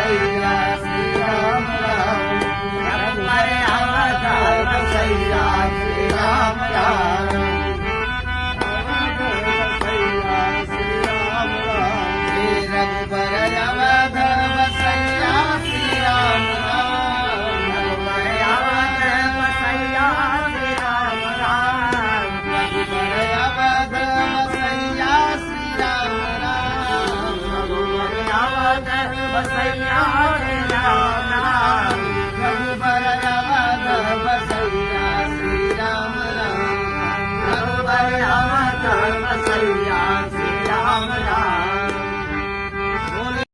Basaiya Shri Ram Ram Raghubar Avtar Basaiya Shri Ram Ram Raghubar Awadh Basaiya Shri Ram Ram Raghubar Awadh Basaiya Shri Ram Ram Raghubar Awadh Basaiya Shri Ram Ram Raghubar Awadh Basaiya